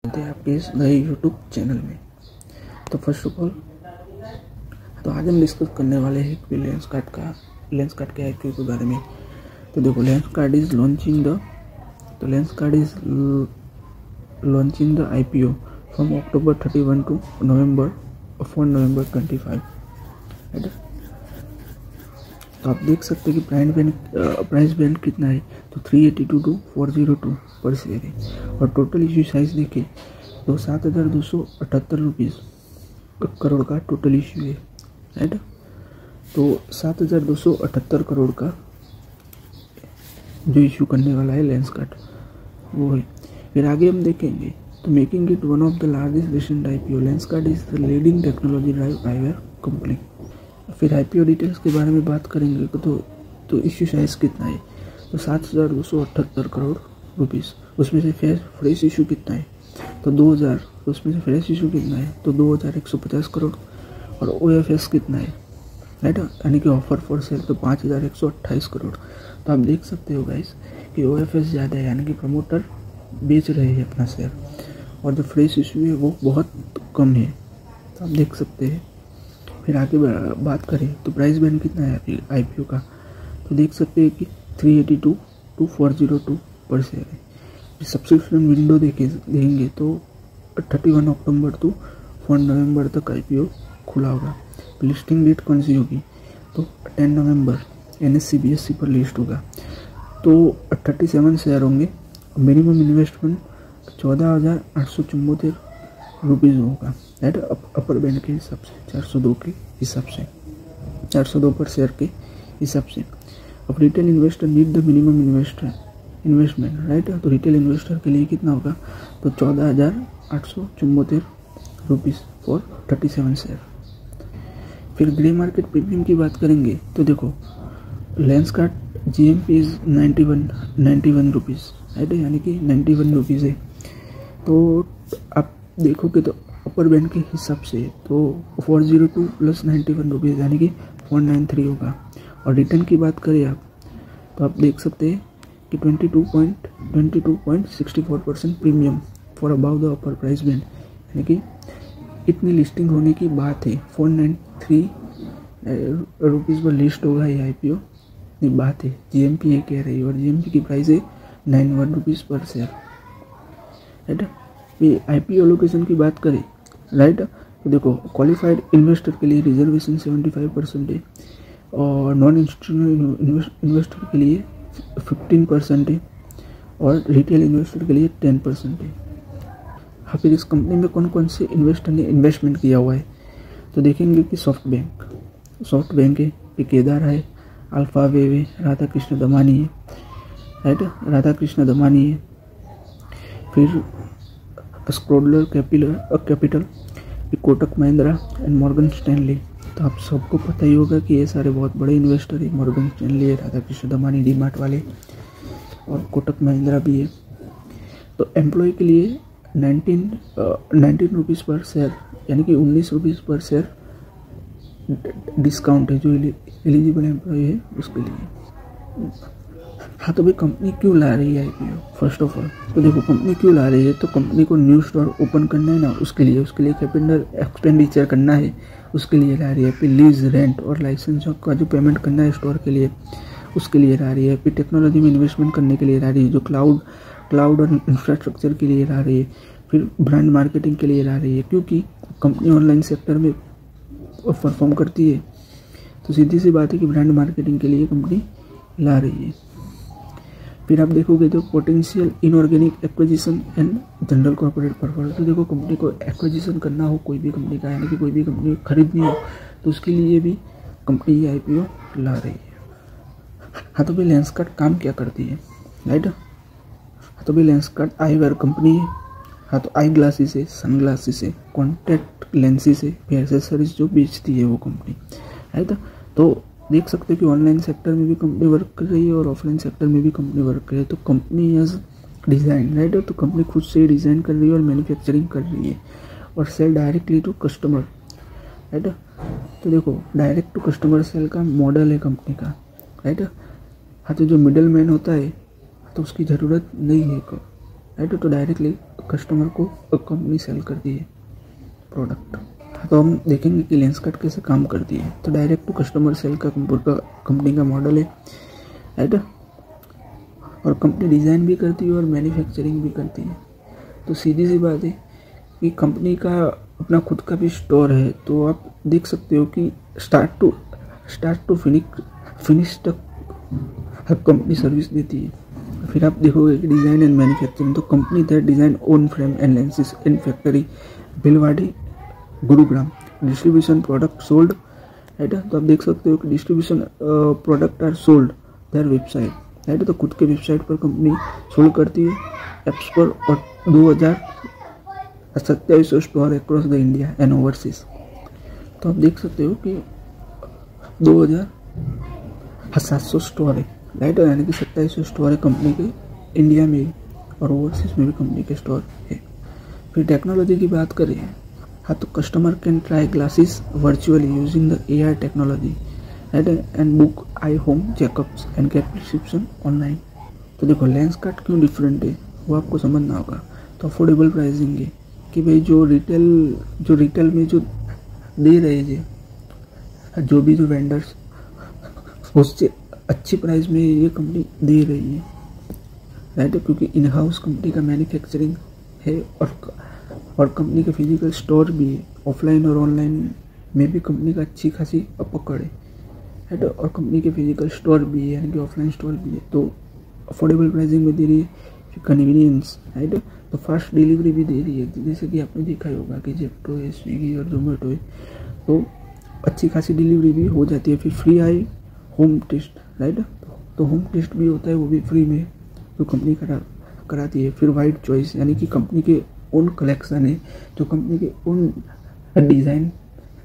हैं आपके इस नए यूट्यूब चैनल में। तो फर्स्ट ऑफ ऑल तो आज हम डिस्कस करने वाले हैं कि लेंसकार्ट के आईपीओ के बारे में। तो देखो, Lenskart is launching the IPO from October 31 to November 25, right. तो आप देख सकते हैं कि प्राइस बैंड कितना है, तो 382 to 402 पर शेयर है। और टोटल इश्यू साइज देखें तो 7,278 करोड़ का टोटल इश्यू है, राइट। तो 7,278 करोड़ का जो इश्यू करने वाला है लेंसकार्ट वो है। फिर आगे हम देखेंगे तो making it one of the largest recent IPO, Lenskart is the leading technology driver company. फिर आईपीओ डिटेल्स के बारे में बात करेंगे तो इश्यू साइज कितना है, तो 7,278 करोड़ रुपीज़। उसमें से फ्रेश इशू कितना है, तो 2,000। उसमें से फ्रेश इशू कितना है, तो 2,150 करोड़। और ओएफएस कितना है, राइट, यानी कि ऑफर फॉर सेल, तो 5,128 करोड़। तो आप देख सकते हो गाइस कि ओएफएस ज़्यादा है, यानी कि प्रमोटर बेच रहे हैं अपना शेयर, और जो फ्रेश इशू है वो बहुत कम है। तो आप देख सकते हैं। फिर आगे बात करें तो प्राइस बैंड कितना है आईपीओ का, तो देख सकते हैं कि 382 to 402 पर शेयर है। सब्सक्रिप्शन विंडो देखेंगे तो 31 अक्टूबर to 4 नवंबर तक आईपीओ खुला होगा। लिस्टिंग डेट कौन सी होगी, तो 10 नवंबर NSE BSE पर लिस्ट होगा। तो 37 शेयर होंगे। मिनिमम इन्वेस्टमेंट 14,874 रुपीज़ होगा, राइट, अपर बैंड के हिसाब से 402 पर शेयर के हिसाब से। अब retail investor need the minimum investment, right. तो रिटेल इन्वेस्टर के लिए कितना होगा, तो 14,874 रुपीज़ फॉर 37 शेयर। फिर ग्रे मार्केट प्रीमियम की बात करेंगे तो देखो, Lenskart GMP is 91 rupees, right, यानी कि 91 रुपीज़ है। तो आप देखोगे तो अपर बैंड के हिसाब से तो 402 + 91 रुपीज़ यानी कि 493 होगा। और रिटर्न की बात करें आप तो आप देख सकते हैं कि 22.64% premium for about the upper price band, यानी कि इतनी लिस्टिंग होने की बात है। 493 रुपीज़ पर लिस्ट होगा ये आईपीओ, ये बात है। GMP ये कह रही है, और GMP की प्राइस है 91 रुपीज़ पर शेयर, राइट। ये आईपीओ लोकेशन की बात करें, राइट, तो देखो क्वालिफाइड इन्वेस्टर के लिए रिजर्वेशन 75% है, और नॉन इंस्टीट्यूशनल इन्वेस्टर के लिए 15% है, और रिटेल इन्वेस्टर के लिए 10% है। हाँ, फिर इस कंपनी में कौन कौन से इन्वेस्टर ने इन्वेस्टमेंट किया हुआ है, तो देखेंगे कि सॉफ्ट बैंक है, केदार है, अल्फा वेव है, राधा कृष्ण दमानी है, राइट, फिर Schroders capital, Kotak Mahindra and Morgan Stanley. तो आप सबको पता ही होगा कि ये सारे बहुत बड़े इन्वेस्टर हैं। मॉर्गन स्टैनली है, राधा कृष्ण दमानी डीमार्ट वाले, और कोटक महिंद्रा भी है। तो एम्प्लॉय के लिए 19 रुपीज़ पर शेयर, यानी कि 19 रुपीज़ पर शेयर डिस्काउंट है जो एलिजिबल एम्प्लॉय है उसके लिए। हाँ, तो भाई कंपनी क्यों ला रही है आईपीओ, फर्स्ट ऑफ ऑल तो देखो कंपनी क्यों ला रही है, तो कंपनी को न्यू स्टोर ओपन करना है ना, उसके लिए कैपिटल एक्सपेंडिचर करना है, उसके लिए ला रही है। फिर लीज, रेंट और लाइसेंस का जो पेमेंट करना है स्टोर के लिए, उसके लिए ला रही है। फिर टेक्नोलॉजी में इन्वेस्टमेंट करने के लिए ला रही है, जो क्लाउड और इंफ्रास्ट्रक्चर के लिए ला रही है। फिर ब्रांड मार्केटिंग के लिए ला रही है, क्योंकि कंपनी ऑनलाइन सेक्टर में परफॉर्म करती है, तो सीधी सी बात है कि ब्रांड मार्केटिंग के लिए कंपनी ला रही है। फिर आप देखोगे तो potential inorganic acquisition and general corporate purpose. तो देखो कंपनी को एक्विजिशन करना हो कोई भी कंपनी का, यानी कि कोई भी कंपनी खरीदनी हो, तो उसके लिए भी कंपनी ये आईपीओ ला रही है। हाँ, तो भाई लेंसकार्ट काम क्या करती है, राइट। हाँ, तो भाई लेंसकार्ट आईवेयर कंपनी है। हाँ, तो आई ग्लासेस है, सन ग्लासेस है, कॉन्टैक्ट लेंसेज है, फिर एक्सेसरीज जो बेचती है वो कंपनी, राइट। तो देख सकते हो कि ऑनलाइन सेक्टर में भी कंपनी वर्क कर रही है और ऑफलाइन सेक्टर में भी कंपनी वर्क कर रही है। तो कंपनी एज डिज़ाइन, राइट, तो कंपनी खुद से डिज़ाइन कर रही है और मैन्युफैक्चरिंग कर रही है, और sell directly to customer, right. तो देखो डायरेक्ट टू कस्टमर सेल का मॉडल है कंपनी का, राइट। हाँ, तो जो मिडल मैन होता है तो उसकी ज़रूरत नहीं है, राइट। तो डायरेक्टली कस्टमर को कंपनी सेल करती है प्रोडक्ट। तो हम देखेंगे कि लेंसकार्ट कैसे काम करती है। तो डायरेक्ट टू कस्टमर सेल का कंपनी का मॉडल है, राइट। और कंपनी डिज़ाइन भी करती है और मैन्युफैक्चरिंग भी करती है। तो सीधी सी बात है कि कंपनी का अपना खुद का भी स्टोर है। तो आप देख सकते हो कि स्टार्ट टू फिनिश तक हर कंपनी सर्विस देती है। फिर आप देखोगे कि डिज़ाइन एंड मैन्युफैक्चरिंग, तो company that design own frame and lenses in factory Bhiwadi Gurugram, distribution product sold, right. तो आप देख सकते हो कि distribution product are sold their website, right. तो खुद के वेबसाइट पर कंपनी सोल्ड करती है ऐप्स पर, और 2700 store across the India and overseas. तो आप देख सकते हो कि 2700 स्टोर है, राइट। यानी कि 2700 स्टोर है कंपनी के इंडिया में और ओवरसीज में भी कंपनी के स्टोर है। फिर टेक्नोलॉजी की बात करें, हाँ, तो customer can try glasses virtually using the AI technology, right, and book eye home checkups and get prescription online. तो देखो लेंसकार्ट क्यों डिफरेंट है वो आपको समझना होगा। तो अफोर्डेबल प्राइसिंग है कि भाई जो रिटेल में जो दे रहे हैं जो वेंडर्स, उससे अच्छी प्राइस में ये कंपनी दे रही है, राइट। क्योंकि इन हाउस कंपनी का मैन्युफैक्चरिंग है और कंपनी का फिजिकल स्टोर भी है। ऑफलाइन और ऑनलाइन में भी कंपनी का अच्छी खासी पकड़ है, राइट। और कंपनी के फिजिकल स्टोर भी है, यानी कि ऑफलाइन स्टोर भी है। तो अफोर्डेबल प्राइसिंग में दे रही है, कन्वीनियंस, राइट। तो फास्ट डिलीवरी भी दे रही है, जैसे कि आपने देखा ही होगा कि जेप्टो है, स्विगी और जोमेटो है, तो अच्छी खासी डिलीवरी भी हो जाती है। फिर free eye home test, right. तो होम टेस्ट भी होता है, वो भी फ्री में जो कंपनी कराती है। फिर वाइड चॉइस, यानी कि कंपनी के ओन कलेक्शन है, जो कंपनी के ओन डिज़ाइन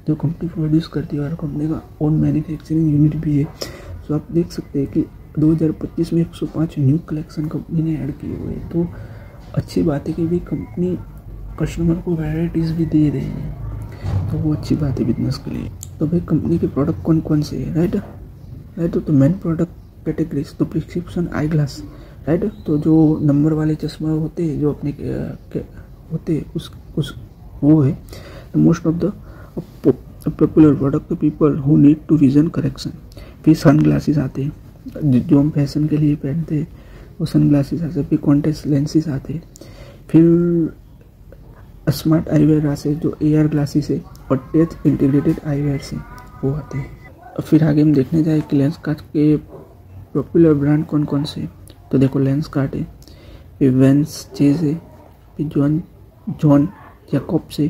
जो कंपनी प्रोड्यूस करती है, और कंपनी का ओन मैन्युफैक्चरिंग यूनिट भी है। तो आप देख सकते हैं कि 2025 में 105 न्यू कलेक्शन कंपनी ने ऐड किए हुए हैं। तो अच्छी बात है कि भाई कंपनी कस्टमर को वैराइटीज़ भी दे रही है, तो वो अच्छी बात है बिजनेस के लिए। तो भाई कंपनी के प्रोडक्ट कौन कौन से है, राइट। तो मेन प्रोडक्ट कैटेगरीज, तो प्रिस्क्रिप्शन आई ग्लास, राइट। तो जो नंबर वाले चश्मा होते हैं जो अपने होते हैं उस वो है most of the popular product people who need to vision correction. फिर सन ग्लासेस आते हैं जो हम फैशन के लिए पहनते हैं, वो सन ग्लासेस आते हैं। फिर कॉन्टेक्ट लेंसेज आते हैं। फिर स्मार्ट आईवेयर आते जो AR ग्लासेस है, और टच इंटीग्रेटेड आईवेयर से वो आते हैं। फिर आगे हम देखने जाए कि लेंसकार्ट के पॉपुलर ब्रांड कौन कौन से। तो देखो लेंसकार्ट है, फिर वेंस चेज है, फिर जॉन जैकब्स है,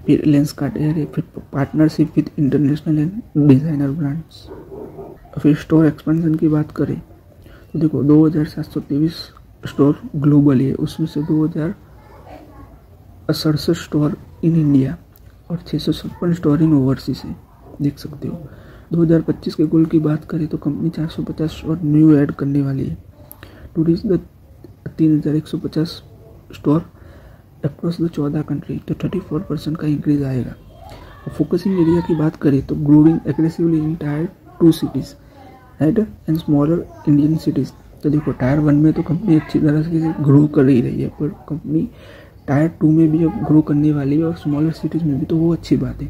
फिर लेंसकार्ट एयर है, फिर partnership with international and designer brands. फिर स्टोर एक्सपेंशन की बात करें तो देखो 2723 स्टोर ग्लोबली है, उसमें से 2067 स्टोर इन इंडिया और 656 स्टोर इन ओवरसीज है, देख सकते हो। 2025 के गोल की बात करें तो कंपनी 450 स्टोर न्यू ऐड करने वाली है to reach the 3150 store across the 14 country. तो 34% का इंक्रीज आएगा। फोकसिंग एरिया की बात करें तो growing aggressively in tyre 2 cities, right, and smaller Indian cities. तो देखो टायर 1 में तो कंपनी अच्छी तरह से ग्रो कर ही रही है, पर कंपनी टायर 2 में भी अब ग्रो करने वाली है और स्मॉलर सिटीज़ में भी, तो वो अच्छी बात है।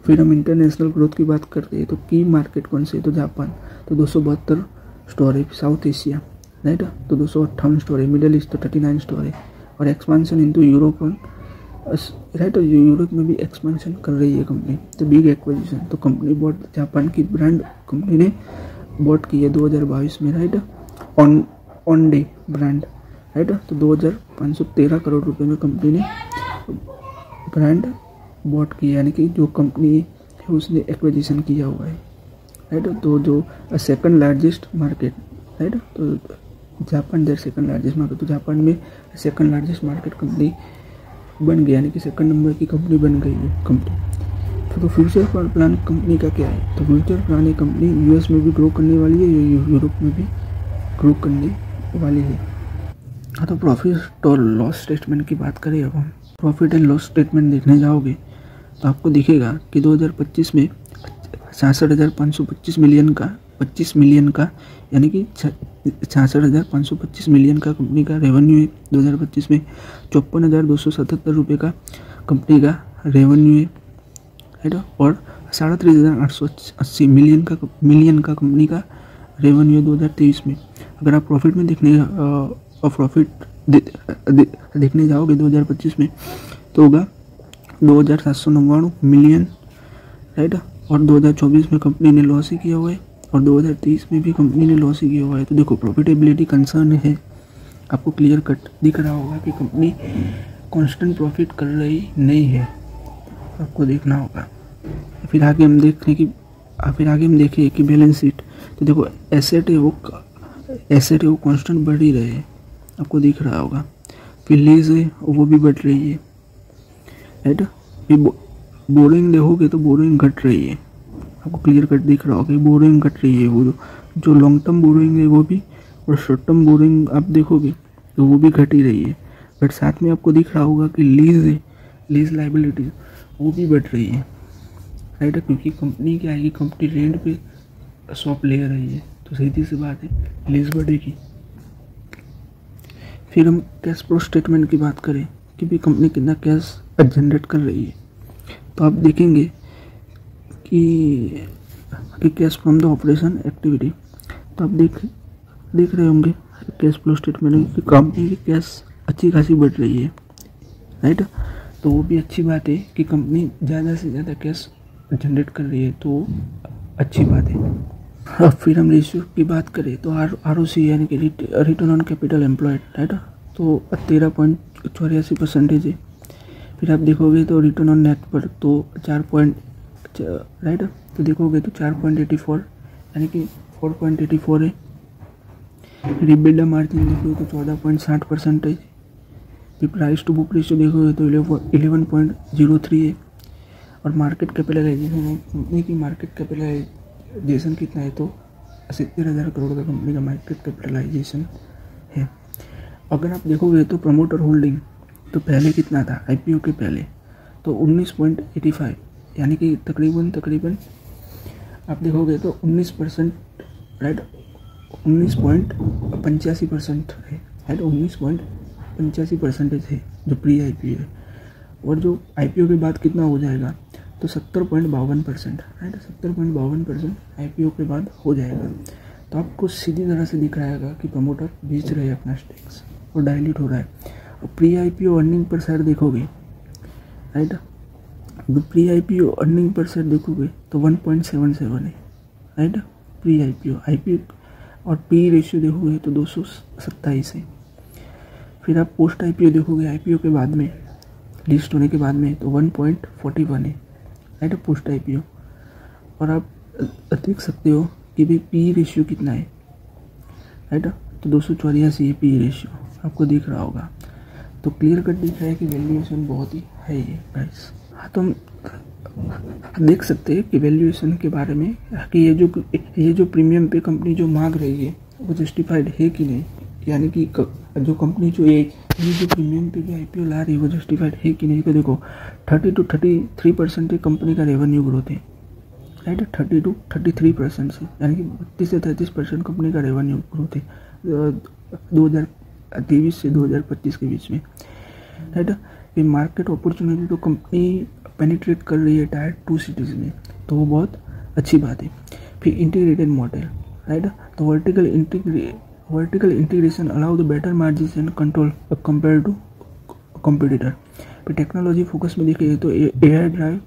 फिर हम इंटरनेशनल ग्रोथ की बात करते हैं तो की मार्केट कौन से, तो जापान, तो 272 स्टोर है। साउथ एशिया, राइट, तो 258 स्टोर है। मिडल ईस्ट तो 39 स्टोर है। और expansion into Europe, right, Europe में भी एक्सपेंशन कर रही है कंपनी। तो बिग एक्विजिशन, तो कंपनी बॉट जापान की ब्रांड कंपनी ने बॉट की है 2022 में, right, on day brand, right. तो 2513 करोड़ रुपए में कंपनी ने ब्रांड बॉट की, यानी कि जो कंपनी है उसने एक्विजिशन किया हुआ है, राइट। तो जो सेकंड लार्जेस्ट मार्केट, राइट, तो Japan there second largest market, तो जापान में सेकंड लार्जेस्ट मार्केट कंपनी बन गई, यानी कि सेकंड नंबर की कंपनी बन गई है कंपनी। तो फ्यूचर प्लान कंपनी का क्या है, तो फ्यूचर प्लान है कंपनी US में भी ग्रो करने वाली है, यूरोप में भी ग्रो करने वाली है। हाँ, तो प्रॉफिट और लॉस स्टेटमेंट की बात करें, अब हम प्रॉफिट एंड लॉस स्टेटमेंट देखने जाओगे तो आपको दिखेगा कि 2025 में 66,525 मिलियन का 525 मिलियन का, यानी कि 66,525 मिलियन का कंपनी का रेवेन्यू है 2025 में। 54,277 रुपये का कंपनी का रेवेन्यू है ना, और 37,880 मिलियन का कंपनी का रेवेन्यू है 2023 में। अगर आप प्रॉफिट में देखने जाओगे 2025 में तो होगा 2,799 मिलियन, राइट। और 2024 में कंपनी ने लॉस ही किया हुआ है, और 2023 में भी कंपनी ने लॉस ही किया हुआ है। तो देखो प्रॉफिटेबिलिटी कंसर्न है, आपको क्लियर कट दिख रहा होगा कि कंपनी कांस्टेंट प्रॉफिट कर रही नहीं है, आपको देखना होगा। फिर आगे हम देखें कि बैलेंस शीट, तो देखो एसेट है वो कांस्टेंट बढ़ ही रहे हैं, आपको दिख रहा होगा। फिर लीज है वो भी बढ़ रही है, राइट। फिर बोरिंग देखोगे तो बोरिंग घट रही है, आपको क्लियर कट दिख रहा होगा, बोरिंग घट रही है। वो जो लॉन्ग टर्म बोरिंग है वो भी, और शॉर्ट टर्म बोरिंग आप देखोगे तो वो भी घट ही रही है। बट साथ में आपको दिख रहा होगा कि लीज लाइबिलिटी वो भी बढ़ रही है, राइट। क्योंकि कंपनी क्या है, कंपनी रेंट पे शॉप ले रही है, तो सीधी सी बात है लीज बढ़ेगी। फिर हम कैश फ्लो स्टेटमेंट की बात करें कि भी कंपनी कितना कैश जनरेट कर रही है, तो आप देखेंगे कि cash from the operation activity, तो आप देख रहे होंगे कैश फ्लो स्टेटमेंट में कि कंपनी की कैश अच्छी खासी बढ़ रही है, राइट। तो वो भी अच्छी बात है कि कंपनी ज़्यादा से ज़्यादा कैश जनरेट कर रही है, तो अच्छी बात है। अब फिर हम रेशियो की बात करें तो ROC यानी कि return on capital employed, right, तो 13.84% है। फिर आप देखोगे तो रिटर्न ऑन नेट पर तो 4 राइट, तो देखोगे तो 4.84 यानी कि 4.84 है। फिर EBITDA मार्जिन देखोगे तो 14.60% है। फिर प्राइस टू बुक रेशियो देखोगे तो 11.03 है। और मार्केट कैपिटलाइजेशन, कंपनी की मार्केट कैपिटलाइजेशन कितना है, तो 70,000 करोड़ का कंपनी का मार्केट कैपिटलाइजेशन है। अगर आप देखोगे तो प्रमोटर होल्डिंग तो पहले कितना था, IPO के पहले तो 19.85, यानी कि तकरीबन आप देखोगे तो 19%, राइट, 19.85% है, राइट, 19.85% है जो प्री IPO है। और जो IPO के बाद कितना हो जाएगा तो 70.52%, राइट, 70.52% IPO के बाद हो जाएगा। तो आपको सीधी तरह से दिख रहेगा कि प्रमोटर बेच रहे हैं अपना स्टेक्स और डाइल्यूट हो रहा है। और pre IPO earning per share देखोगे, राइट, तो pre IPO earning per share देखोगे तो 1.77 है, राइट, प्री IPO और पी रेशियो देखोगे तो 227 है। फिर आप पोस्ट IPO देखोगे, IPO के बाद में लिस्ट होने के बाद में तो 1.41 है, राइट, पोस्ट IPO। और आप देख सकते हो कि भाई पी रेशियो कितना है, राइट, तो 284 है पी रेशियो, आपको दिख रहा होगा। तो क्लियर कट दिख रहा है कि वैल्यूएशन बहुत ही हाई है गाइस। हाँ, तो हम देख सकते हैं कि वैल्यूएशन के बारे में कि ये जो प्रीमियम पे कंपनी जो मांग रही है वो जस्टिफाइड है कि नहीं, यानी कि जो कंपनी जो ये जो प्रीमियम पे जो IPO ला रही है वो जस्टिफाइड है कि नहीं। तो देखो 30 to 33% कंपनी का रेवेन्यू ग्रोथ है, राइट, 30 to 33% से, यानी कि 32 से 33% कंपनी का रेवेन्यू ग्रोथ है 2023 से 2025 के बीच में, राइट। ये मार्केट अपॉर्चुनिटी तो कंपनी पेनिट्रेट कर रही है टायर 2 सिटीज़ में, तो वो बहुत अच्छी बात है। फिर इंटीग्रेटेड मॉडल, राइट, तो vertical integration allow the better margin and control compare to competitor. फिर टेक्नोलॉजी फोकस में देखिए तो AI ड्राइव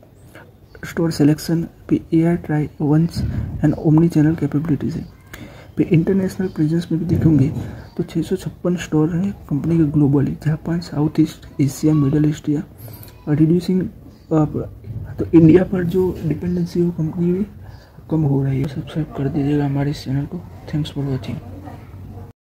स्टोर सिलेक्शन, फिर AI try ons and omni channel capabilities है। फिर इंटरनेशनल प्रेजेंस में भी देखेंगे तो 656 स्टोर है कंपनी के globally, Japan, south east Asia, middle east और रिड्यूसिंग। तो इंडिया पर जो डिपेंडेंसी है वो कंपनी भी कम हो रही है। सब्सक्राइब कर दीजिएगा हमारे इस चैनल को। Thanks for watching.